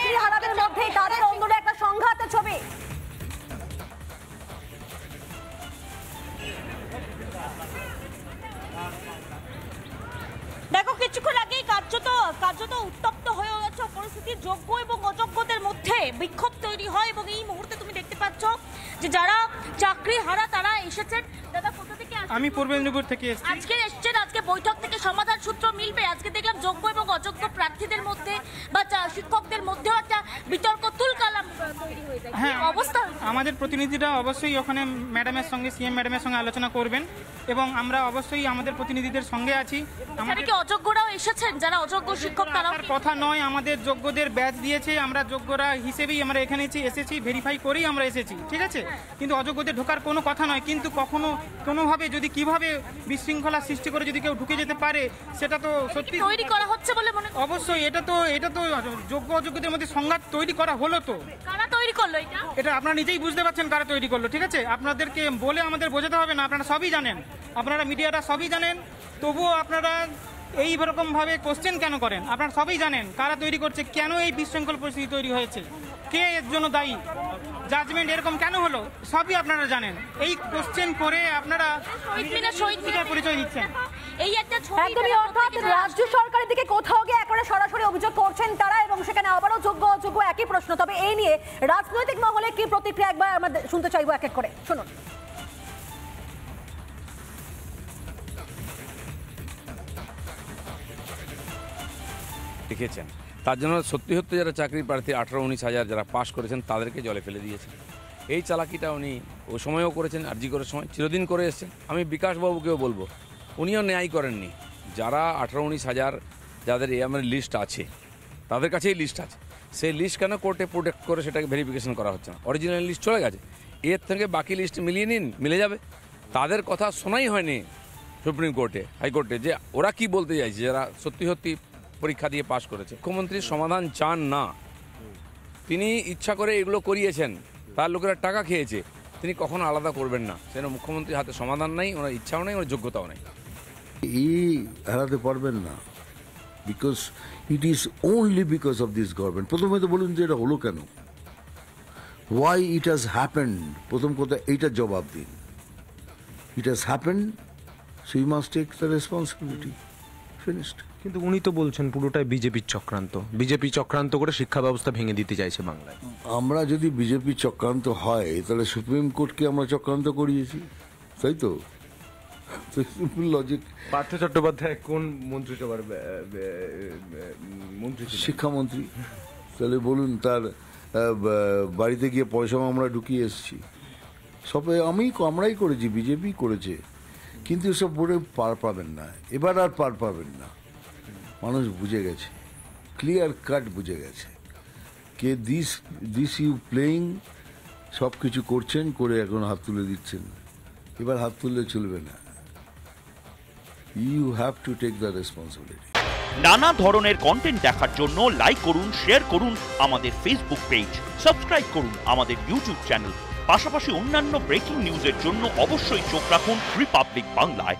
চাকরিহারাদের মধ্যে তাদের অন্দরে একটা সংঘাতের ছবি। দেখো কিছুক্ষণ আগেই কার্যত উত্তপ্ত হয়ে যাচ্ছে পরিস্থিতি। যোগ্য এবং অযোগ্যদের মধ্যে বিক্ষোভ তৈরি হয় এবং এই মুহূর্তে তুমি দেখতে পাচ্ছ যে যারা চাকরি হারা তারা এসেছেন। দাদা কোথা থেকে আসছেন? আমি পূর্ব মেদিনীপুর থেকে এসেছি। আজকে বৈঠক থেকে সমাধান সূত্র মিলবে। আজকে দেখলাম যোগ্য এবং অযোগ্য প্রার্থীদের মধ্যে বা শিক্ষকদের মধ্যেও একটা বিতর্ক তুলকালাম তৈরি হয়ে যায়। হ্যাঁ, অবস্থা আমাদের প্রতিনিধিরা অবশ্যই ওখানে ম্যাডামের সঙ্গে সিএম ম্যাডামের সঙ্গে আলোচনা করবেন এবং আমরা অবশ্যই আমাদের প্রতিনিধিদের সঙ্গে আছি। আমাদের কি অযোগ্যরাও এসেছেন? যারা অযোগ্য শিক্ষক তারা কথা নয়, আমাদের যোগ্যদের ব্যাচ দিয়েছে, আমরা যোগ্যরা হিসেবেই আমরা এখানে এসেছি, ভেরিফাই করেই আমরা এসেছি, ঠিক আছে? কিন্তু অযোগ্যদের ঢোকার কোনো কথা নয়। কিন্তু কোনোভাবে যদি কিভাবে বিশৃঙ্খলা সৃষ্টি করে যদি কেউ ঢুকে যেতে পারে সেটা তো সত্যি তৈরি করা হচ্ছে বলে মনে হয়। অবশ্যই এটা তো যোগ্য অযোগ্যদের মধ্যে সংঘাত তৈরি করা হলো। তো কারা তৈরি করলো এটা আপনারা নিজেই বুঝতে পারছেন কারা তৈরি করলো, ঠিক আছে? আপনাদেরকে বলে আমাদের বোঝাতে হবে না, আপনারা সবই জানেন, আপনারা মিডিয়াটা সবই জানেন। তবুও আপনারা এইরকম ভাবে কোশ্চেন কেন করেন? আপনারা সবই জানেন কারা তৈরি করছে, কেন এই বিশৃঙ্খল পরিস্থিতি তৈরি হয়েছে, কে এর জন্য দায়ী, জাজমেন্ট এরকম কেন হলো, সবই আপনারা জানেন। এই কোশ্চেন করে আপনারা পরিচয় দিচ্ছেন। এই একটা ছবি একদমই, অর্থাৎ রাজ্য সরকারের দিকে কোথাও গিয়ে একেবারে সরাসরি অভিযোগ করছেন তারা এবং সেখানে আবারও যোগ্য অযোগ্য একই প্রশ্ন। তবে এই নিয়ে রাজনৈতিক মহলে কি প্রতিক্রিয়া একবার আমরা শুনতে চাইবো এক এক করে, শুনুন। লিখেছেন তার জন্য সত্যি যারা চাকরি প্রার্থী 18-19 হাজার যারা পাশ করেছেন তাদেরকে জলে ফেলে দিয়েছেন। এই চালাকিটা উনি ওই সময়ও করেছেন, আরজি করার সময় চিরদিন করে এসেছেন। আমি বিকাশবাবুকেও বলবো উনিও ন্যায় করেননি। যারা 18-19 হাজার যাদের আমার লিস্ট আছে তাদের কাছেই লিস্ট আছে, সেই লিস্ট কেন কোর্টে প্রোটেক্ট করে সেটাকে ভেরিফিকেশন করা হচ্ছে না? অরিজিনাল লিস্ট চলে গেছে, এর থেকে বাকি লিস্ট মিলিয়ে নিন, মিলে যাবে। তাদের কথা শোনাই হয়নি সুপ্রিম কোর্টে, হাইকোর্টে, যে ওরা কি বলতে চাইছে যারা সত্যি পরীক্ষা দিয়ে পাশ করেছে। মুখ্যমন্ত্রী সমাধান চান না, তিনি ইচ্ছা করে এগুলো করিয়েছেন, তার লোকেরা টাকা খেয়েছে, তিনি কখনো আলাদা করবেন না। সেন মুখ্যমন্ত্রীর হাতে সমাধান নাই, ওনার ইচ্ছাও নেই, ওনার যোগ্যতাও নেই। হারাতে পারবেন না, because it is only because of this government. প্রথমে তো বলুন যে এটা হলো কেন, ওয়াই ইট হ্যাজ হ্যাপেন্ড। প্রথম কথা এইটার জবাব দিন। It has happened, so you must take the responsibility. Finished. কিন্তু উনি তো বলছেন পুরোটাই বিজেপির চক্রান্ত, বিজেপি চক্রান্ত করে শিক্ষা ব্যবস্থা ভেঙে দিতে চাইছে বাংলায়। আমরা যদি বিজেপি চক্রান্ত হয় তাহলে সুপ্রিম কোর্টকে আমরা চক্রান্ত করিয়েছি, তাই তো? লজিক। পার্থ চট্টোপাধ্যায় কোন মন্ত্রিসভার মন্ত্রী? শিক্ষামন্ত্রী। তাহলে বলুন তার বাড়িতে গিয়ে পয়সা আমরা ঢুকিয়ে এসেছি, সবাই আমরাই করেছি, বিজেপি করেছে। কিন্তু এসব বোর্ডে পার পাবেন না, এবার আর পার পাবেন না। মানুষ বুঝে গেছে, ক্লিয়ার কাট বুঝে গেছে কে দিস ইউ প্লেয়িং, সব কিছু করছেন, করে এখন হাত তুলে দিচ্ছেন। এবার হাত তুললে চলবে না, you have to take the responsibility. নানা ধরনের কন্টেন্ট দেখার জন্য লাইক করুন, শেয়ার করুন আমাদের ফেসবুক পেজ, সাবস্ক্রাইব করুন আমাদের ইউটিউব চ্যানেল। পাশাপাশি অন্যান্য ব্রেকিং নিউজের জন্য অবশ্যই চোখ রাখুন রিপাবলিক বাংলায়।